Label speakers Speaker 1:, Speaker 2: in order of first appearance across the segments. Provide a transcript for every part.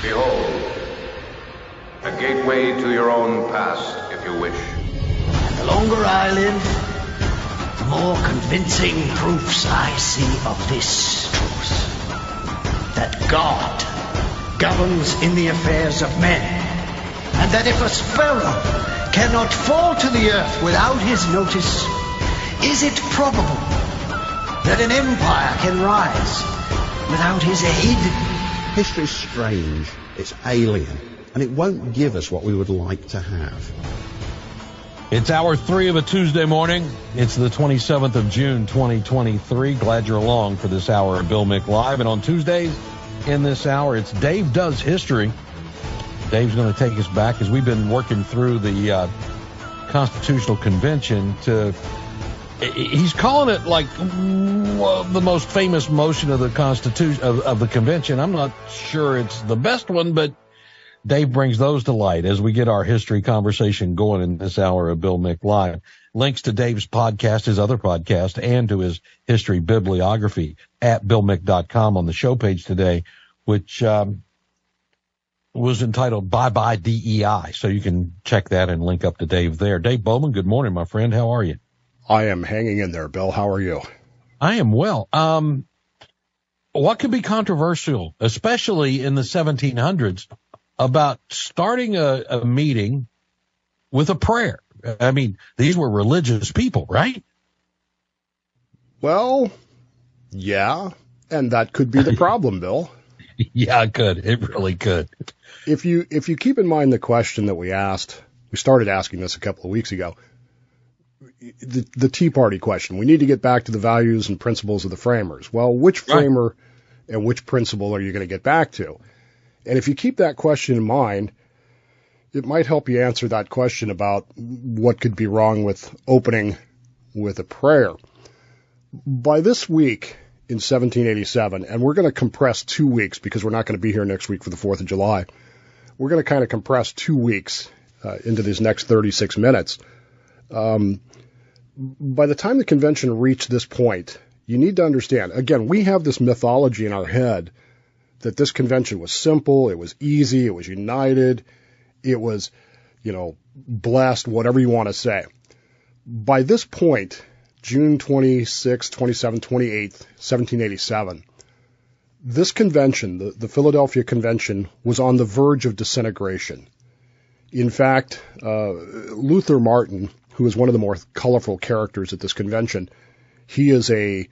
Speaker 1: Behold, a gateway to your own past, if you wish.
Speaker 2: The longer I live, the more convincing proofs I see of this truth. That God governs in the affairs of men, and that if a sparrow cannot fall to the earth without his notice, is it probable that an empire can rise without his aid?
Speaker 3: History's strange, it's alien, and it won't give us what we would like to have.
Speaker 4: It's hour 3 of a Tuesday morning. It's the 27th of June, 2023. Glad you're along for this hour of Bill Mick Live. And on Tuesdays in this hour, it's Dave Does History. Dave's going to take us back as we've been working through the Constitutional Convention to... He's calling it like the most famous motion of the Constitution of the convention. I'm not sure it's the best one, but Dave brings those to light as we get our history conversation going in this hour of Bill Mick Live. Links to Dave's podcast, his other podcast, and to his history bibliography at BillMick.com on the show page today, which was entitled Bye Bye DEI. So you can check that and link up to Dave there. Dave Bowman, good morning, my friend. How are you?
Speaker 5: I am hanging in there, Bill. How are you?
Speaker 4: I am well. What could be controversial, especially in the 1700s, about starting a meeting with a prayer? I mean, these were religious people, right?
Speaker 5: Well, yeah, and that could be the problem, Bill.
Speaker 4: Yeah, it could. It really could.
Speaker 5: If you keep in mind the question that we asked, we started asking this a couple of weeks ago, the Tea Party question. We need to get back to the values and principles of the framers. Well, which framer and which principle are you going to get back to? And if you keep that question in mind, it might help you answer that question about what could be wrong with opening with a prayer. By this week in 1787, and we're going to compress 2 weeks because we're not going to be here next week for the 4th of July, we're going to kind of compress 2 weeks into these next 36 minutes. By the time the convention reached this point, you need to understand, again, we have this mythology in our head that this convention was simple, it was easy, it was united, it was, blessed, whatever you want to say. By this point, June 26, 27, 28, 1787, this convention, the Philadelphia Convention, was on the verge of disintegration. In fact, Luther Martin, who is one of the more colorful characters at this convention, he's the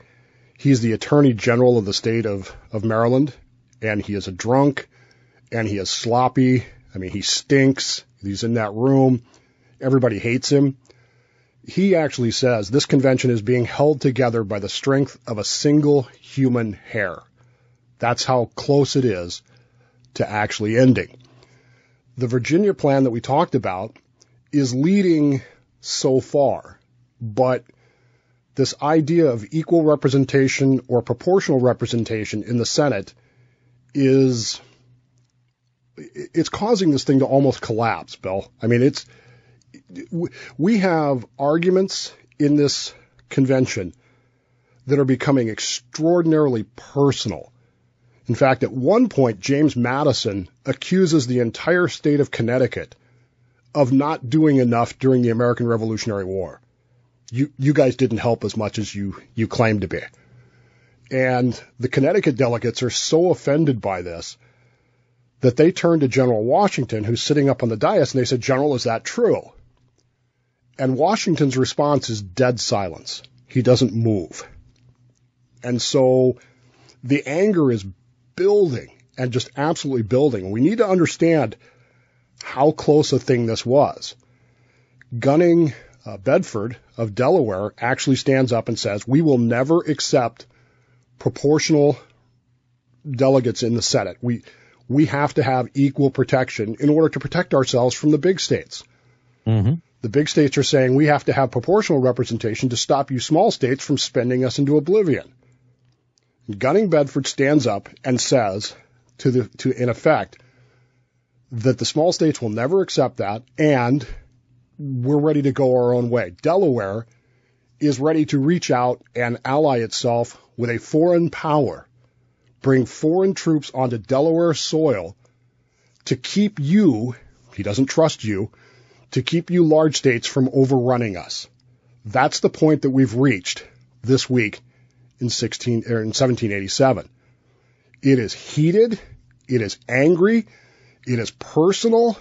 Speaker 5: Attorney General of the state of Maryland, and he is a drunk, and he is sloppy. I mean, he stinks. He's in that room. Everybody hates him. He actually says this convention is being held together by the strength of a single human hair. That's how close it is to actually ending. The Virginia plan that we talked about is leading so far, but this idea of equal representation or proportional representation in the Senate it's causing this thing to almost collapse, Bill. I mean, we have arguments in this convention that are becoming extraordinarily personal. In fact, at one point, James Madison accuses the entire state of Connecticut of not doing enough during the American Revolutionary War. You guys didn't help as much as you claim to be. And the Connecticut delegates are so offended by this that they turn to General Washington, who's sitting up on the dais, and they said, "General, is that true?" And Washington's response is dead silence. He doesn't move. And so the anger is building and just absolutely building. We need to understand how close a thing this was. Gunning Bedford of Delaware actually stands up and says, "We will never accept proportional delegates in the Senate. We have to have equal protection in order to protect ourselves from the big states." Mm-hmm. The big states are saying we have to have proportional representation to stop you small states from spending us into oblivion. Gunning Bedford stands up and says, in effect, that the small states will never accept that, and we're ready to go our own way. Delaware is ready to reach out and ally itself with a foreign power, bring foreign troops onto Delaware soil to keep you, he doesn't trust you, to keep you large states from overrunning us. That's the point that we've reached this week in 1787. It is heated, it is angry, it is personal,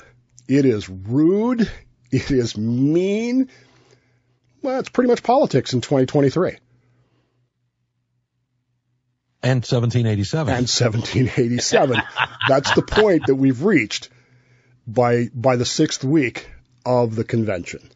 Speaker 5: it is rude, it is mean. Well, it's pretty much politics in 2023.
Speaker 4: And 1787.
Speaker 5: And 1787. That's the point that we've reached by the 6th week of the convention.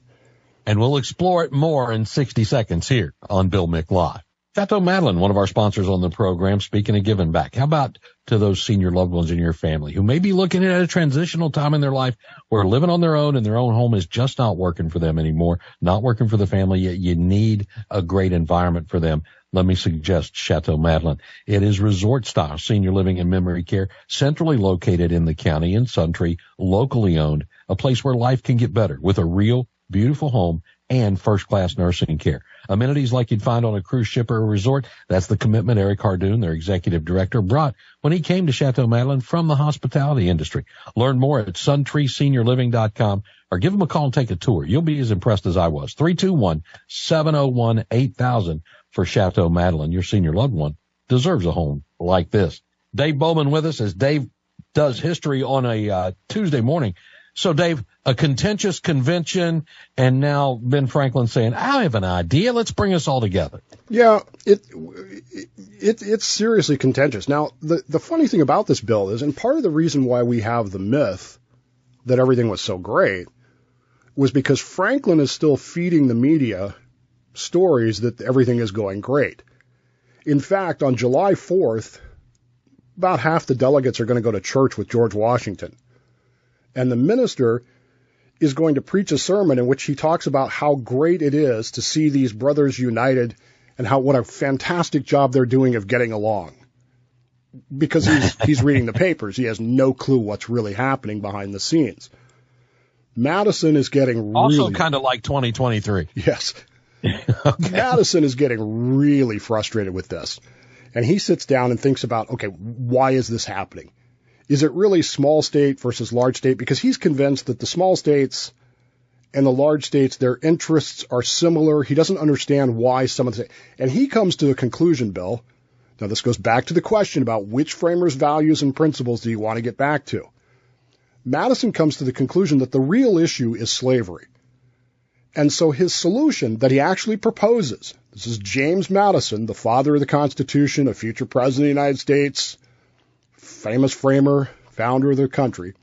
Speaker 4: And we'll explore it more in 60 seconds here on Bill Mick Live. Chateau Madeleine, one of our sponsors on the program, speaking of giving back. How about to those senior loved ones in your family who may be looking at a transitional time in their life where living on their own in their own home is just not working for them anymore, not working for the family, yet you need a great environment for them. Let me suggest Chateau Madeleine. It is resort-style senior living and memory care, centrally located in the county in Suntree, locally owned, a place where life can get better with a real, beautiful home and first-class nursing care. Amenities like you'd find on a cruise ship or a resort. That's the commitment Eric Hardoon, their executive director, brought when he came to Chateau Madeleine from the hospitality industry. Learn more at suntreeseniorliving.com or give them a call and take a tour. You'll be as impressed as I was. 321-701-8000 for Chateau Madeleine. Your senior loved one deserves a home like this. Dave Bowman with us as Dave does history on a Tuesday morning. So, Dave, a contentious convention, and now Ben Franklin saying, I have an idea. Let's bring us all together.
Speaker 5: Yeah, it's seriously contentious. Now, the funny thing about this bill is, and part of the reason why we have the myth that everything was so great was because Franklin is still feeding the media stories that everything is going great. In fact, on July 4th, about half the delegates are going to go to church with George Washington. And the minister is going to preach a sermon in which he talks about how great it is to see these brothers united and what a fantastic job they're doing of getting along. Because he's reading the papers. He has no clue what's really happening behind the scenes. Madison is getting
Speaker 4: also kind of like 2023.
Speaker 5: Yes.
Speaker 4: Okay.
Speaker 5: Madison is getting really frustrated with this. And he sits down and thinks about, okay, why is this happening? Is it really small state versus large state? Because he's convinced that the small states and the large states, their interests are similar. He doesn't understand why some of the, and he comes to a conclusion, Bill. Now, this goes back to the question about which framers' values and principles do you want to get back to? Madison comes to the conclusion that the real issue is slavery. And so his solution that he actually proposes, this is James Madison, the father of the Constitution, a future president of the United States, famous framer, founder of the country,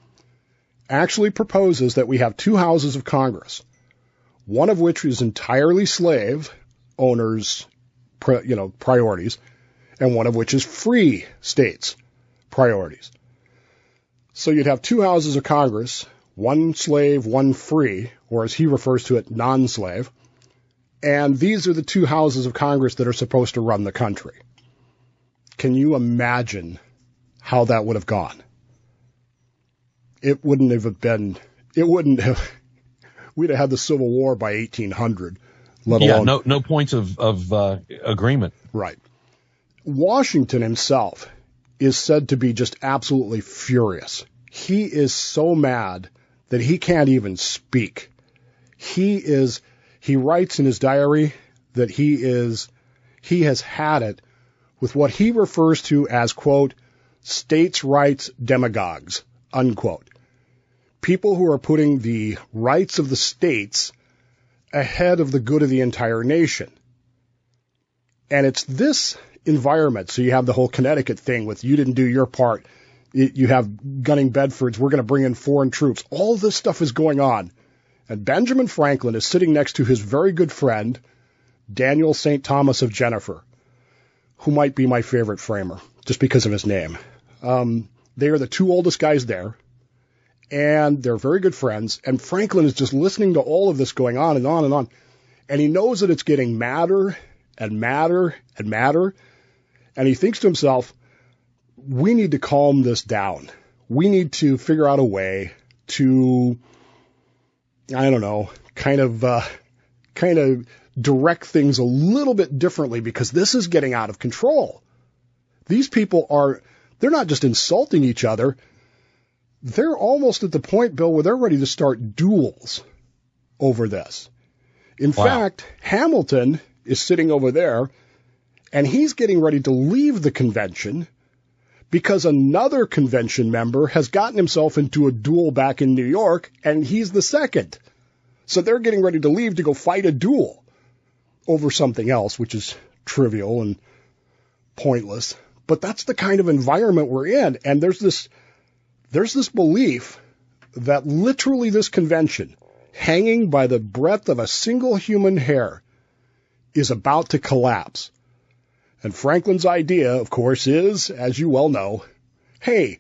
Speaker 5: actually proposes that we have two houses of Congress, one of which is entirely slave owners' priorities, and one of which is free states' priorities. So you'd have two houses of Congress, one slave, one free, or as he refers to it, non-slave, and these are the two houses of Congress that are supposed to run the country. Can you imagine how that would have gone? We'd have had the Civil War by 1800, let alone.
Speaker 4: No points of agreement.
Speaker 5: Right. Washington himself is said to be just absolutely furious. He is so mad that he can't even speak. He writes in his diary that he has had it with what he refers to as, quote, states' rights demagogues, unquote. People who are putting the rights of the states ahead of the good of the entire nation. And it's this environment. So you have the whole Connecticut thing with you didn't do your part. You have gunning Bedfords. We're going to bring in foreign troops. All this stuff is going on. And Benjamin Franklin is sitting next to his very good friend, Daniel St. Thomas of Jennifer, who might be my favorite framer just because of his name. They are the two oldest guys there, and they're very good friends. And Franklin is just listening to all of this going on and on and on. And he knows that it's getting madder and madder and madder. And he thinks to himself, we need to calm this down. We need to figure out a way to, I don't know, kind of direct things a little bit differently because this is getting out of control. These people they're not just insulting each other. they're almost at the point, Bill, where they're ready to start duels over this. In fact, Hamilton is sitting over there, and he's getting ready to leave the convention because another convention member has gotten himself into a duel back in New York, and he's the second. So they're getting ready to leave to go fight a duel over something else, which is trivial and pointless. But that's the kind of environment we're in. And there's this belief that literally this convention, hanging by the breadth of a single human hair, is about to collapse. And Franklin's idea, of course, is, as you well know, hey,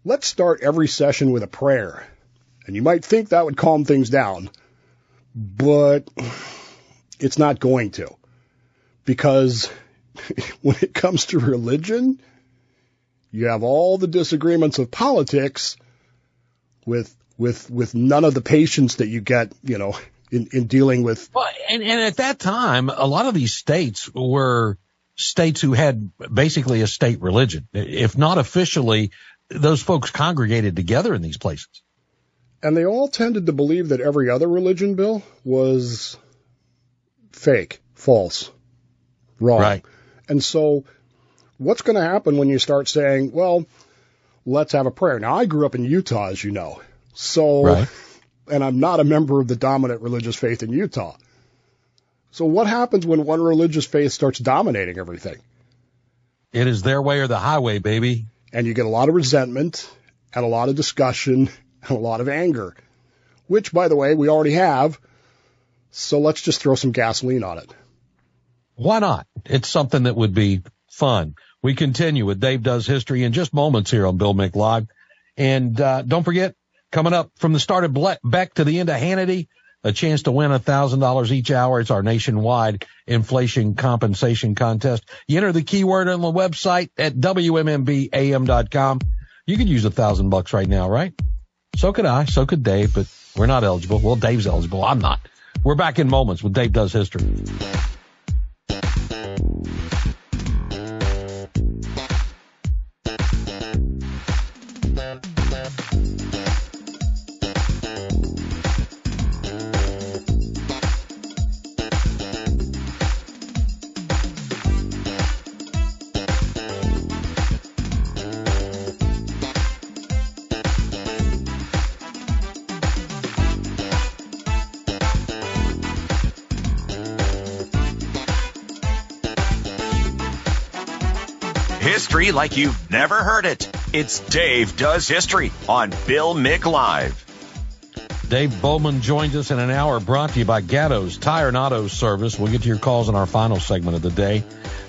Speaker 5: let's start every session with a prayer. And you might think that would calm things down, but it's not going to. Because when it comes to religion, you have all the disagreements of politics with none of the patience that you get, in dealing with.
Speaker 4: Well, and at that time, a lot of these states were states who had basically a state religion. If not officially, those folks congregated together in these places.
Speaker 5: And they all tended to believe that every other religion, Bill, was fake, false, wrong. Right. And so what's going to happen when you start saying, well, let's have a prayer? Now, I grew up in Utah, as you know. So, right. And I'm not a member of the dominant religious faith in Utah. So what happens when one religious faith starts dominating everything?
Speaker 4: It is their way or the highway, baby.
Speaker 5: And you get a lot of resentment and a lot of discussion and a lot of anger, which, by the way, we already have. So let's just throw some gasoline on it.
Speaker 4: Why not? It's something that would be fun. We continue with Dave Does History in just moments here on Bill Mick Live. And don't forget, coming up from the start of Beck to the end of Hannity, a chance to win $1,000 each hour. It's our nationwide inflation compensation contest. You enter the keyword on the website at WMMBAM.com. You could use $1,000 right now, right? So could I. So could Dave, but we're not eligible. Well, Dave's eligible. I'm not. We're back in moments with Dave Does History.
Speaker 6: History like you've never heard it. It's Dave Does History on Bill Mick Live.
Speaker 4: Dave Bowman joins us in an hour, brought to you by Gatto's Tire and Auto Service. We'll get to your calls in our final segment of the day.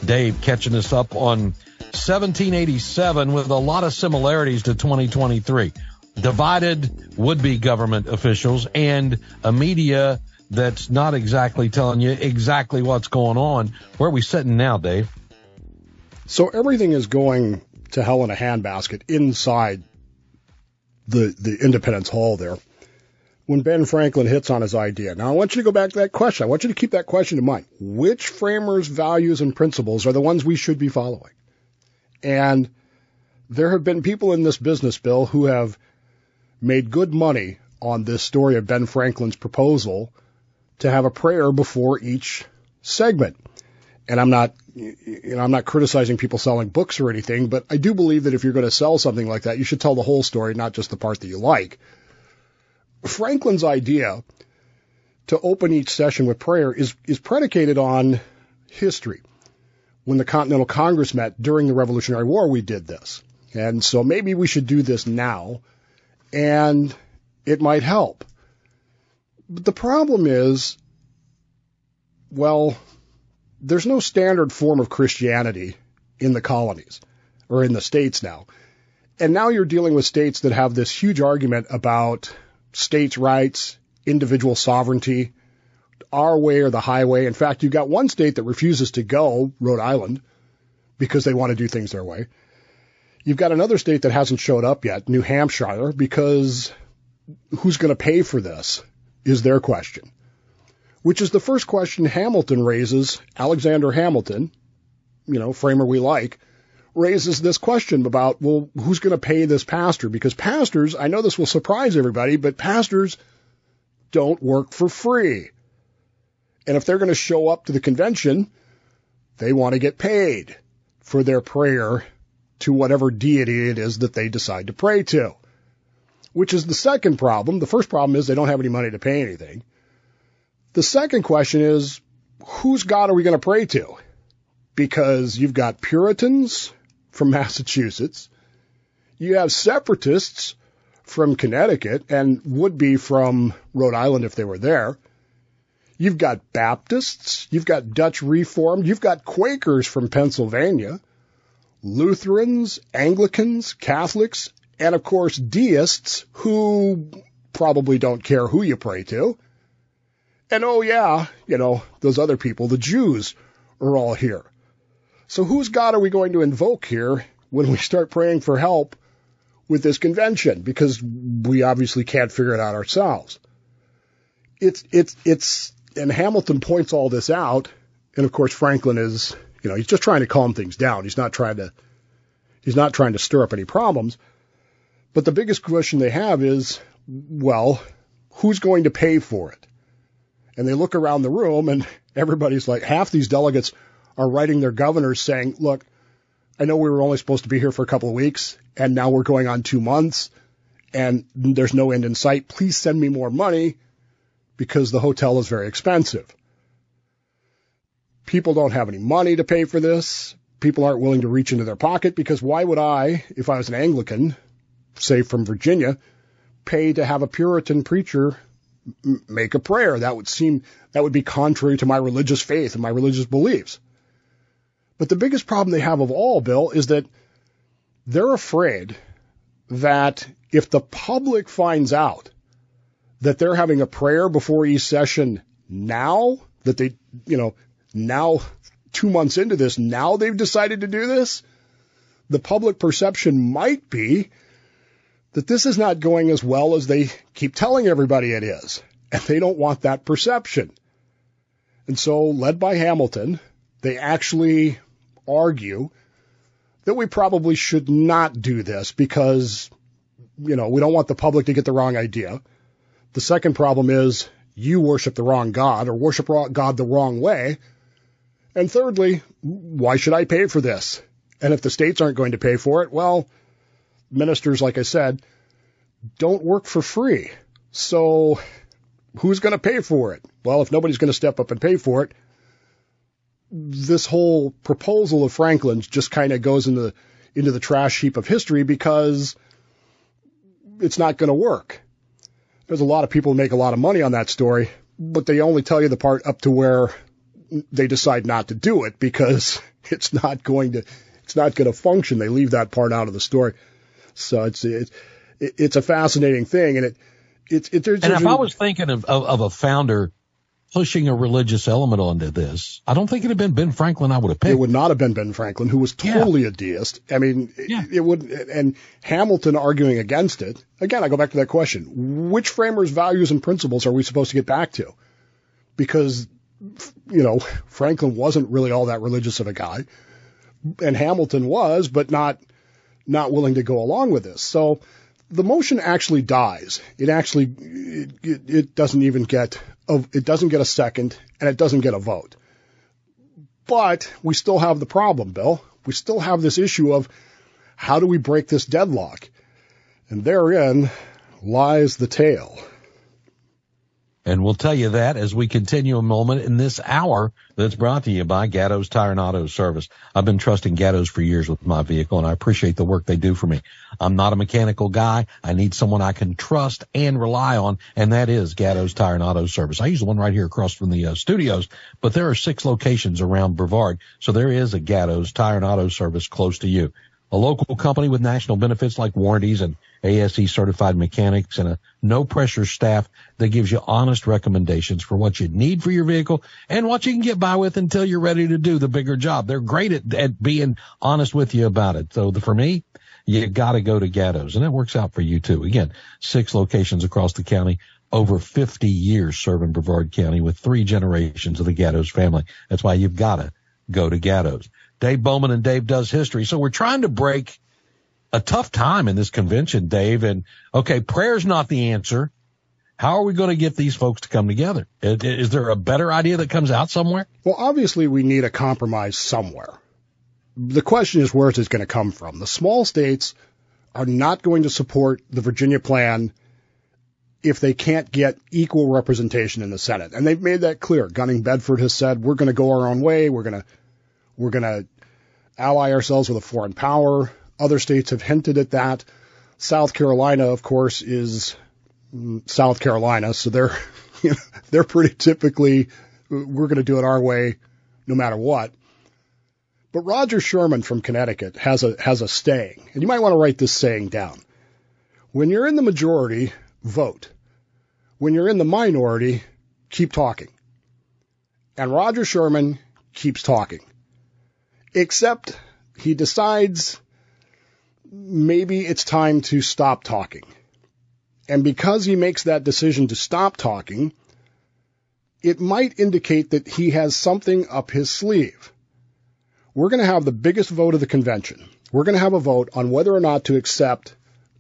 Speaker 4: Dave catching us up on 1787 with a lot of similarities to 2023. Divided would-be government officials and a media that's not exactly telling you exactly what's going on. Where are we sitting now, Dave?
Speaker 5: So everything is going to hell in a handbasket inside the Independence Hall there when Ben Franklin hits on his idea. Now, I want you to go back to that question. I want you to keep that question in mind. Which framers' values and principles are the ones we should be following? And there have been people in this business, Bill, who have made good money on this story of Ben Franklin's proposal to have a prayer before each segment. And I'm not criticizing people selling books or anything, but I do believe that if you're going to sell something like that, you should tell the whole story, not just the part that you like. Franklin's idea to open each session with prayer is predicated on history. When the Continental Congress met during the Revolutionary War, we did this. And so maybe we should do this now, and it might help. But the problem is, well, there's no standard form of Christianity in the colonies or in the states now. And now you're dealing with states that have this huge argument about states' rights, individual sovereignty, our way or the highway. In fact, you've got one state that refuses to go, Rhode Island, because they want to do things their way. You've got another state that hasn't showed up yet, New Hampshire, because who's going to pay for this is their question. Which is the first question Hamilton raises, Alexander Hamilton, framer we like, raises this question about, well, who's going to pay this pastor? Because pastors, I know this will surprise everybody, but pastors don't work for free. And if they're going to show up to the convention, they want to get paid for their prayer to whatever deity it is that they decide to pray to, which is the second problem. The first problem is they don't have any money to pay anything. The second question is, whose God are we going to pray to? Because you've got Puritans from Massachusetts, you have separatists from Connecticut and would be from Rhode Island if they were there. You've got Baptists, you've got Dutch Reformed, you've got Quakers from Pennsylvania, Lutherans, Anglicans, Catholics, and of course deists who probably don't care who you pray to. And oh yeah, those other people, the Jews, are all here. So whose God are we going to invoke here when we start praying for help with this convention? Because we obviously can't figure it out ourselves. And Hamilton points all this out, and of course Franklin is, he's just trying to calm things down. He's not trying to stir up any problems. But the biggest question they have is, well, who's going to pay for it? And they look around the room, and everybody's like, half these delegates are writing their governors saying, look, I know we were only supposed to be here for a couple of weeks, and now we're going on 2 months, and there's no end in sight. Please send me more money, because the hotel is very expensive. People don't have any money to pay for this. People aren't willing to reach into their pocket, because why would I, if I was an Anglican, say from Virginia, pay to have a Puritan preacher make a prayer? That would be contrary to my religious faith and my religious beliefs. But the biggest problem they have of all, Bill, is that they're afraid that if the public finds out that they're having a prayer before each session now, that they, now 2 months into this, now they've decided to do this, the public perception might be that this is not going as well as they keep telling everybody it is. And they don't want that perception. And so, led by Hamilton, they actually argue that we probably should not do this because, we don't want the public to get the wrong idea. The second problem is you worship the wrong God or worship God the wrong way. And thirdly, why should I pay for this? And if the states aren't going to pay for it, well, ministers, like I said, don't work for free. So who's going to pay for it? Well, if nobody's going to step up and pay for it, this whole proposal of Franklin's just kind of goes into the trash heap of history because it's not going to work. There's a lot of people who make a lot of money on that story, but they only tell you the part up to where they decide not to do it because it's not going to function. They leave that part out of the story. So it's a fascinating thing, and if
Speaker 4: I was thinking of a founder pushing a religious element onto this, I don't think it had been Ben Franklin I would have picked.
Speaker 5: It would not have been Ben Franklin, who was totally a deist. I mean, it would, and Hamilton arguing against it. Again, I go back to that question. Which framers' values and principles are we supposed to get back to? Because, Franklin wasn't really all that religious of a guy, and Hamilton was, but not willing to go along with this. So the motion actually dies. It doesn't even get a second, and it doesn't get a vote. But we still have the problem, Bill. We still have this issue of how do we break this deadlock? And therein lies the tale.
Speaker 4: And we'll tell you that as we continue a moment in this hour that's brought to you by Gatto's Tire and Auto Service. I've been trusting Gatto's for years with my vehicle, and I appreciate the work they do for me. I'm not a mechanical guy. I need someone I can trust and rely on, and that is Gatto's Tire and Auto Service. I use the one right here across from the studios, but there are 6 locations around Brevard, so there is a Gatto's Tire and Auto Service close to you. A local company with national benefits like warranties and ASE certified mechanics and a no-pressure staff that gives you honest recommendations for what you need for your vehicle and what you can get by with until you're ready to do the bigger job. They're great at being honest with you about it. So for me, you got to go to Gatto's, and that works out for you too. Again, 6 locations across the county, over 50 years serving Brevard County with 3 generations of the Gatto's family. That's why you've got to go to Gatto's. Dave Bowman and Dave Does History. So we're trying to break a tough time in this convention, Dave. And, okay, prayer's not the answer. How are we going to get these folks to come together? Is there a better idea that comes out somewhere?
Speaker 5: Well, obviously we need a compromise somewhere. The question is, where is it going to come from? The small states are not going to support the Virginia plan if they can't get equal representation in the Senate. And they've made that clear. Gunning Bedford has said, we're going to go our own way. We're going to ally ourselves with a foreign power. Other states have hinted at that. South Carolina, of course, is South Carolina. So they're pretty typically, we're going to do it our way no matter what. But Roger Sherman from Connecticut has a saying, and you might want to write this saying down. When you're in the majority, vote. When you're in the minority, keep talking. And Roger Sherman keeps talking. Except he decides maybe it's time to stop talking. And because he makes that decision to stop talking, it might indicate that he has something up his sleeve. We're going to have the biggest vote of the convention. We're going to have a vote on whether or not to accept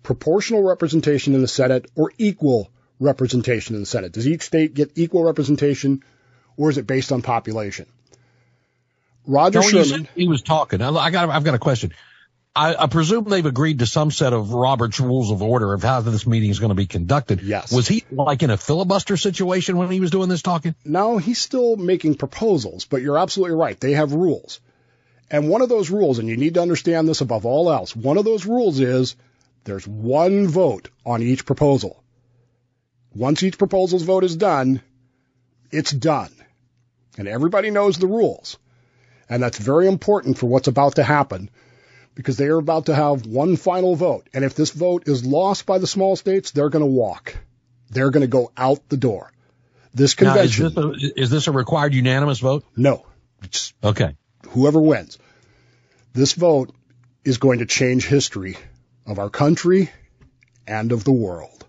Speaker 5: proportional representation in the Senate or equal representation in the Senate. Does each state get equal representation, or is it based on population? Roger Sherman.
Speaker 4: He was talking. I've got a question. I presume they've agreed to some set of Robert's Rules of Order of how this meeting is going to be conducted.
Speaker 5: Yes.
Speaker 4: Was he like in a filibuster situation when he was doing this talking?
Speaker 5: No, he's still making proposals, but you're absolutely right. They have rules. And one of those rules, and you need to understand this above all else, one of those rules is there's one vote on each proposal. Once each proposal's vote is done, it's done. And everybody knows the rules. And that's very important for what's about to happen, because they are about to have one final vote. And if this vote is lost by the small states, they're going to walk. They're going to go out the door. This convention.
Speaker 4: Now, is this a required unanimous vote?
Speaker 5: No. It's
Speaker 4: okay.
Speaker 5: Whoever wins. This vote is going to change history of our country and of the world.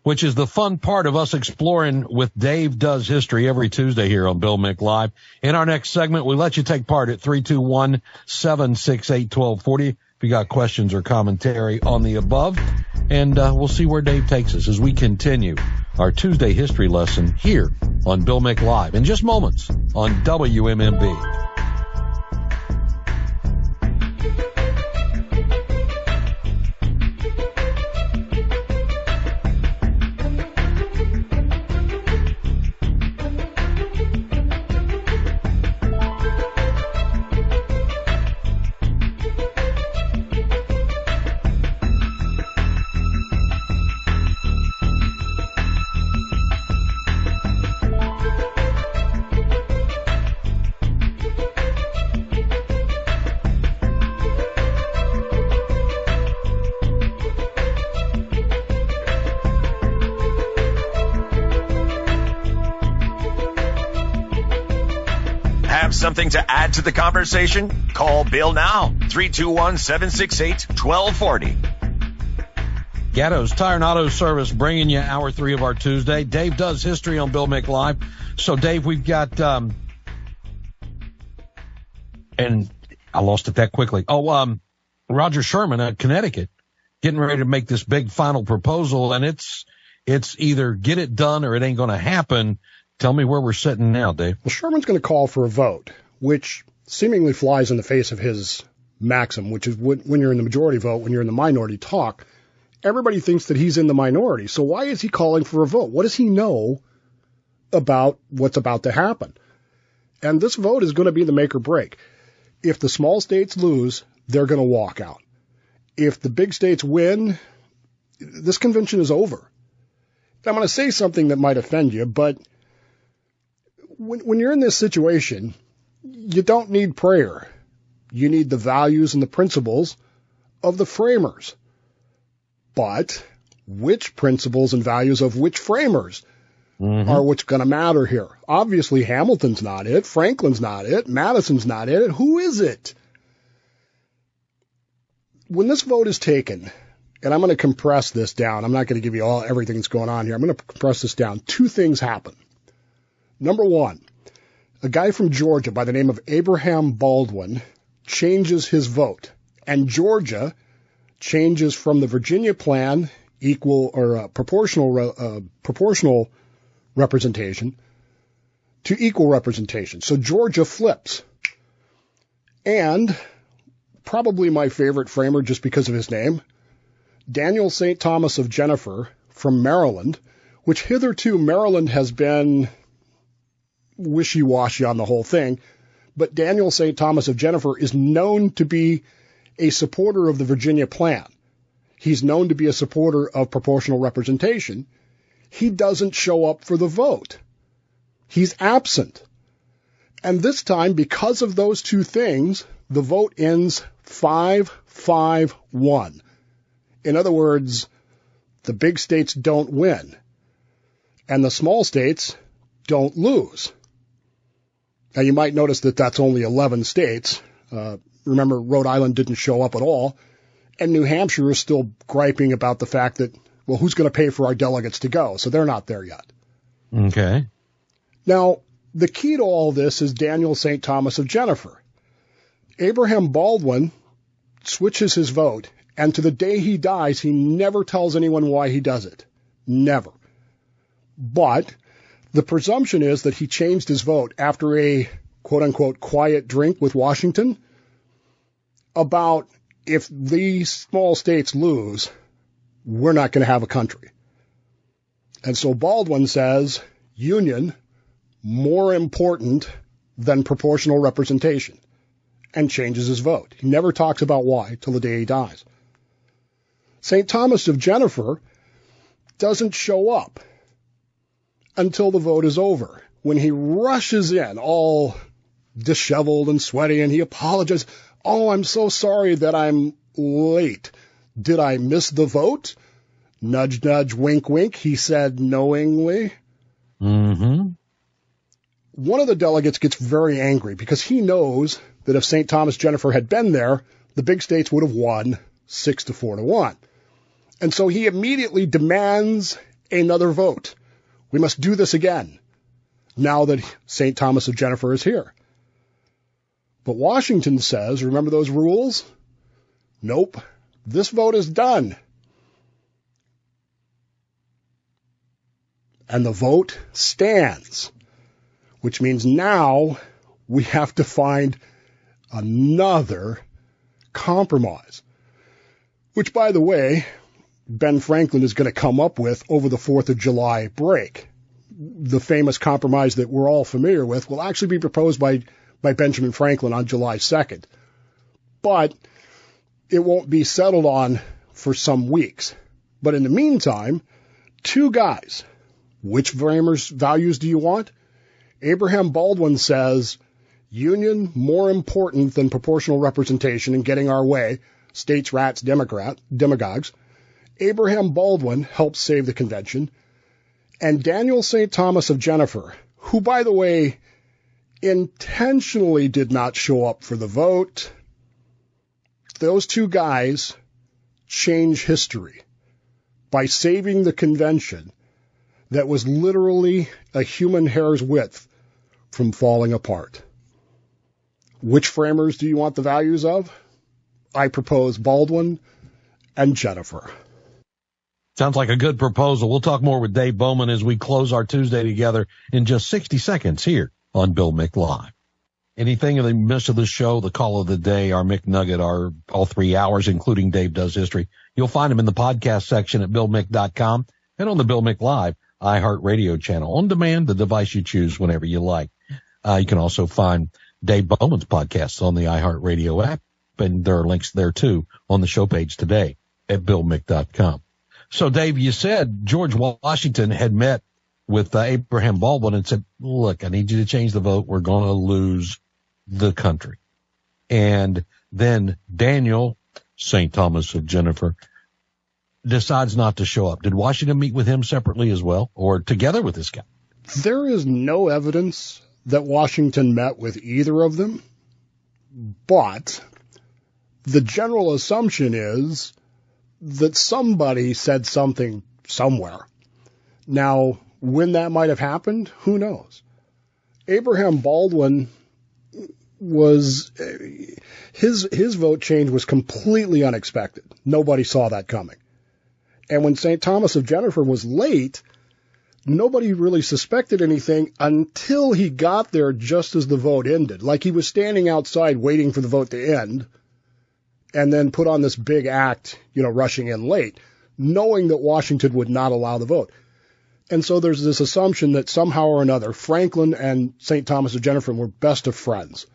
Speaker 4: Which is the fun part of us exploring with Dave Does History every Tuesday here on Bill Mick Live. In our next segment, we let you take part at 321-768-1240 if you got questions or commentary on the above. And we'll see where Dave takes us as we continue our Tuesday history lesson here on Bill Mick Live in just moments on WMMB.
Speaker 6: Something to add to the conversation? Call Bill now, 321-768-1240.
Speaker 4: Gatto's Tire and Auto Service bringing you hour 3 of our Tuesday. Dave Does History on Bill Mick Live. So, Dave, we've got, and I lost it that quickly. Roger Sherman at Connecticut getting ready to make this big final proposal, and it's either get it done or it ain't going to happen. Tell me where we're sitting now, Dave.
Speaker 5: Well, Sherman's going to call for a vote, which seemingly flies in the face of his maxim, which is when you're in the majority vote, when you're in the minority talk, everybody thinks that he's in the minority. So why is he calling for a vote? What does he know about what's about to happen? And this vote is going to be the make or break. If the small states lose, they're going to walk out. If the big states win, this convention is over. And I'm going to say something that might offend you, but when you're in this situation, you don't need prayer. You need the values and the principles of the framers. But which principles and values of which framers are what's going to matter here? Obviously, Hamilton's not it. Franklin's not it. Madison's not it. Who is it? When this vote is taken, and I'm going to compress this down. I'm not going to give you everything that's going on here. I'm going to compress this down. 2 things happen. Number 1, a guy from Georgia by the name of Abraham Baldwin changes his vote, and Georgia changes from the Virginia plan, equal or proportional representation, to equal representation. So Georgia flips. And probably my favorite framer just because of his name, Daniel St. Thomas of Jennifer from Maryland, which hitherto Maryland has been wishy-washy on the whole thing, but Daniel St. Thomas of Jennifer is known to be a supporter of the Virginia plan. He's known to be a supporter of proportional representation. He doesn't show up for the vote. He's absent. And this time, because of those two things, the vote ends 5-5-1. In other words, the big states don't win, and the small states don't lose. Now, you might notice that that's only 11 states. Remember, Rhode Island didn't show up at all, and New Hampshire is still griping about the fact that, well, who's going to pay for our delegates to go? So they're not there yet.
Speaker 4: Okay.
Speaker 5: Now, the key to all this is Daniel St. Thomas of Jennifer. Abraham Baldwin switches his vote, and to the day he dies, he never tells anyone why he does it. Never. But the presumption is that he changed his vote after a quote-unquote quiet drink with Washington about, if these small states lose, we're not going to have a country. And so Baldwin says, union more important than proportional representation, and changes his vote. He never talks about why till the day he dies. St. Thomas of Jennifer doesn't show up until the vote is over, when he rushes in all disheveled and sweaty, and he apologizes. Oh, I'm so sorry that I'm late. Did I miss the vote? Nudge, nudge, wink, wink, he said knowingly.
Speaker 4: Mm-hmm.
Speaker 5: One of the delegates gets very angry because he knows that if St. Thomas Jennifer had been there, the big states would have won 6-4-1. And so he immediately demands another vote. We must do this again, now that St. Thomas of Jennifer is here. But Washington says, remember those rules? Nope, this vote is done. And the vote stands, which means now we have to find another compromise, which, by the way, Ben Franklin is going to come up with over the 4th of July break. The famous compromise that we're all familiar with will actually be proposed by Benjamin Franklin on July 2nd. But it won't be settled on for some weeks. But in the meantime, two guys. Which framers' values do you want? Abraham Baldwin says, union more important than proportional representation in getting our way. States, rats, demagogues. Abraham Baldwin helped save the convention. And Daniel St. Thomas of Jennifer, who, by the way, intentionally did not show up for the vote. Those two guys change history by saving the convention that was literally a human hair's width from falling apart. Which framers do you want the values of? I propose Baldwin and Jennifer.
Speaker 4: Sounds like a good proposal. We'll talk more with Dave Bowman as we close our Tuesday together in just 60 seconds here on Bill Mick Live. Anything of the miss of the show, the call of the day, our Mick Nugget, our all 3 hours, including Dave Does History, you'll find them in the podcast section at BillMick.com and on the Bill Mick Live iHeartRadio channel. On demand, the device you choose whenever you like. You can also find Dave Bowman's podcasts on the iHeartRadio app, and there are links there too on the show page today at BillMick.com. So, Dave, you said George Washington had met with Abraham Baldwin and said, look, I need you to change the vote. We're going to lose the country. And then Daniel St. Thomas of Jennifer decides not to show up. Did Washington meet with him separately as well, or together with this guy?
Speaker 5: There is no evidence that Washington met with either of them, but the general assumption is that somebody said something somewhere. Now, when that might have happened, who knows? Abraham Baldwin was his vote change was completely unexpected. Nobody saw that coming. And when St. Thomas of Jennifer was late, nobody really suspected anything until he got there just as the vote ended. Like he was standing outside waiting for the vote to end and then put on this big act, rushing in late, knowing that Washington would not allow the vote. And so there's this assumption that somehow or another Franklin and St. Thomas of Jennifer were best of friends.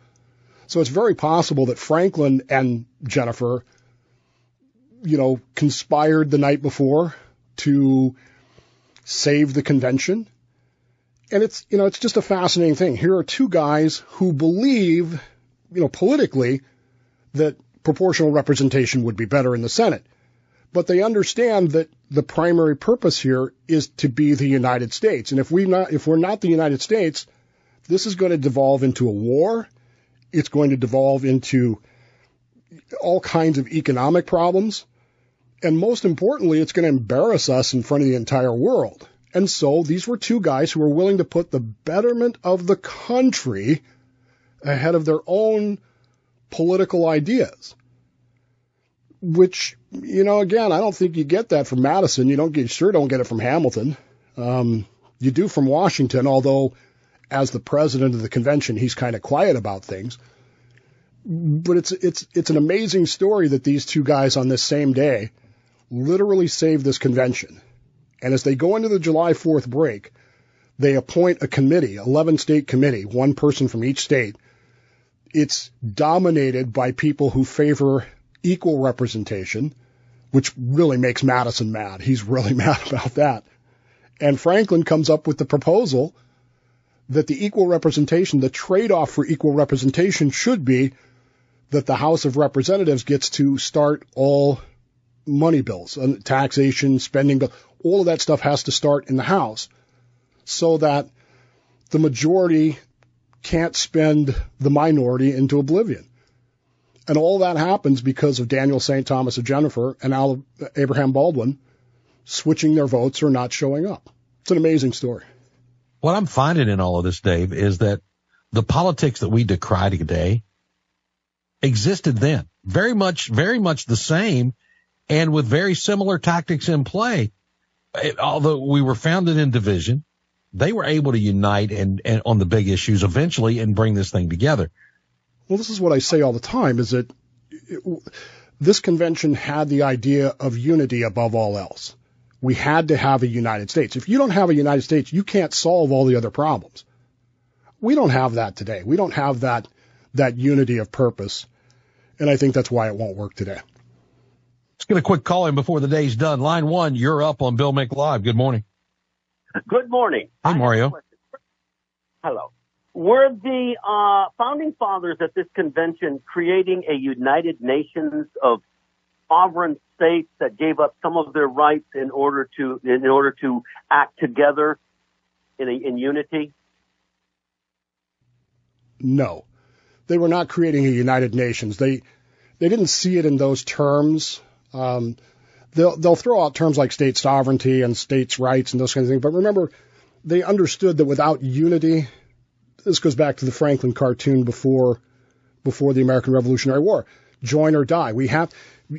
Speaker 5: So it's very possible that Franklin and Jennifer, conspired the night before to save the convention. And it's just a fascinating thing. Here are two guys who believe, politically that proportional representation would be better in the Senate. But they understand that the primary purpose here is to be the United States. And if we're not the United States, this is going to devolve into a war. It's going to devolve into all kinds of economic problems. And most importantly, it's going to embarrass us in front of the entire world. And so these were two guys who were willing to put the betterment of the country ahead of their own political ideas. Which, again, I don't think you get that from Madison. You sure don't get it from Hamilton. You do from Washington, although as the president of the convention, he's kind of quiet about things. But it's an amazing story that these two guys on this same day literally saved this convention. And as they go into the July 4th break, they appoint a committee, 11-state committee, one person from each state. It's dominated by people who favor equal representation, which really makes Madison mad. He's really mad about that. And Franklin comes up with the proposal that the equal representation, the trade-off for equal representation should be that the House of Representatives gets to start all money bills, taxation, spending bill, all of that stuff has to start in the House so that the majority can't spend the minority into oblivion. And all that happens because of Daniel St. Thomas of Jennifer and Abraham Baldwin switching their votes or not showing up. It's an amazing story.
Speaker 4: What I'm finding in all of this, Dave, is that the politics that we decry today existed then. Very much the same and with very similar tactics in play. Although we were founded in division, they were able to unite and on the big issues eventually and bring this thing together.
Speaker 5: Well, this is what I say all the time, is that this convention had the idea of unity above all else. We had to have a United States. If you don't have a United States, you can't solve all the other problems. We don't have that today. We don't have that unity of purpose. And I think that's why it won't work today.
Speaker 4: Let's get a quick call in before the day's done. Line 1, you're up on Bill Mick Live. Good morning.
Speaker 7: Good morning.
Speaker 4: Hi, Mario.
Speaker 7: Hello. Were the founding fathers at this convention creating a United Nations of sovereign states that gave up some of their rights in order to act together in unity?
Speaker 5: No, they were not creating a United Nations. They didn't see it in those terms. They'll throw out terms like state sovereignty and states' rights and those kinds of things. But remember, they understood that without unity, this goes back to the Franklin cartoon before the American Revolutionary War. Join or die. We have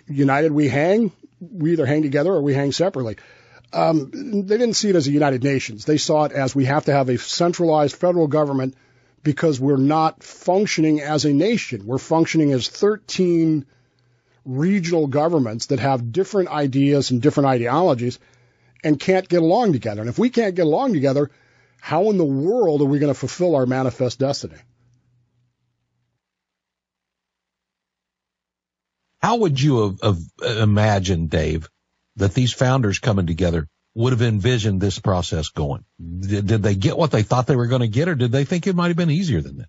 Speaker 5: united. We hang. We either hang together or we hang separately. They didn't see it as a United Nations. They saw it as we have to have a centralized federal government because we're not functioning as a nation. We're functioning as 13 regional governments that have different ideas and different ideologies and can't get along together. And if we can't get along together, how in the world are we going to fulfill our manifest destiny?
Speaker 4: How would you have imagined, Dave, that these founders coming together would have envisioned this process going? Did they get what they thought they were going to get, or did they think it might have been easier than this?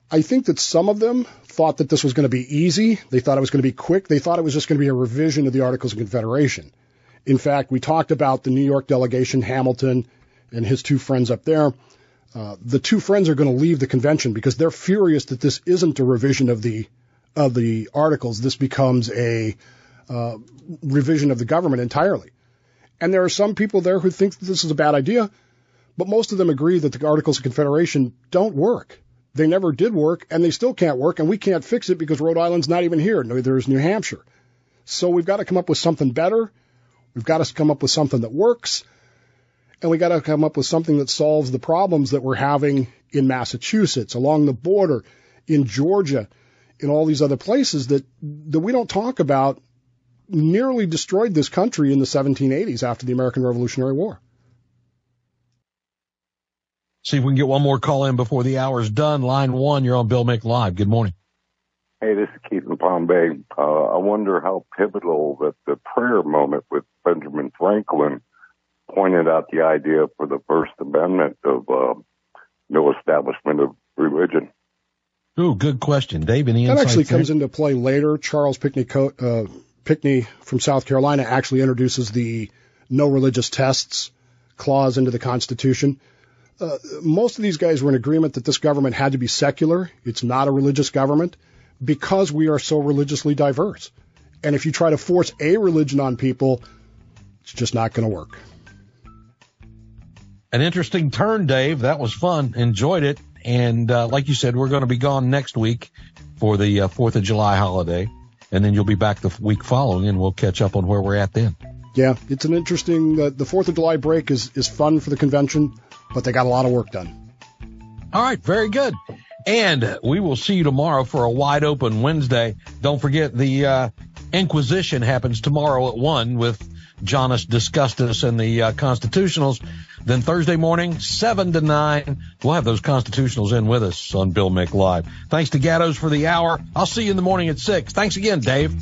Speaker 5: I think that some of them thought that this was going to be easy. They thought it was going to be quick. They thought it was just going to be a revision of the Articles of Confederation. In fact, we talked about the New York delegation, Hamilton, and his two friends up there. The two friends are going to leave the convention because they're furious that this isn't a revision of the Articles. This becomes a revision of the government entirely. And there are some people there who think that this is a bad idea, but most of them agree that the Articles of Confederation don't work. They never did work, and they still can't work, and we can't fix it because Rhode Island's not even here. Neither is New Hampshire. So we've got to come up with something better. We've got to come up with something that works, and we got to come up with something that solves the problems that we're having in Massachusetts, along the border, in Georgia, in all these other places that we don't talk about. Nearly destroyed this country in the 1780s after the American Revolutionary War.
Speaker 4: See if we can get one more call in before the hour's done. Line 1, you're on Bill Mick Live. Good morning.
Speaker 8: Hey, this is Keith in Palm Bay. I wonder how pivotal that the prayer moment with Benjamin Franklin pointed out the idea for the First Amendment of no establishment of religion.
Speaker 4: Ooh, good question. Dave, any insights?
Speaker 5: That actually comes into play later. Charles Pinckney from South Carolina actually introduces the no religious tests clause into the Constitution. Most of these guys were in agreement that this government had to be secular. It's not a religious government because we are so religiously diverse. And if you try to force a religion on people, it's just not going to work.
Speaker 4: An interesting turn, Dave. That was fun. Enjoyed it. And like you said, we're going to be gone next week for the 4th of July holiday. And then you'll be back the week following, and we'll catch up on where we're at then.
Speaker 5: Yeah, it's an interesting, the 4th of July break is fun for the convention, but they got a lot of work done.
Speaker 4: All right, very good. And we will see you tomorrow for a wide open Wednesday. Don't forget the Inquisition happens tomorrow at 1 with Jonas Disgustus and the Constitutionals. Then Thursday morning, 7 to 9, we'll have those Constitutionals in with us on Bill Mick Live. Thanks to Gattos for the hour. I'll see you in the morning at 6. Thanks again, Dave.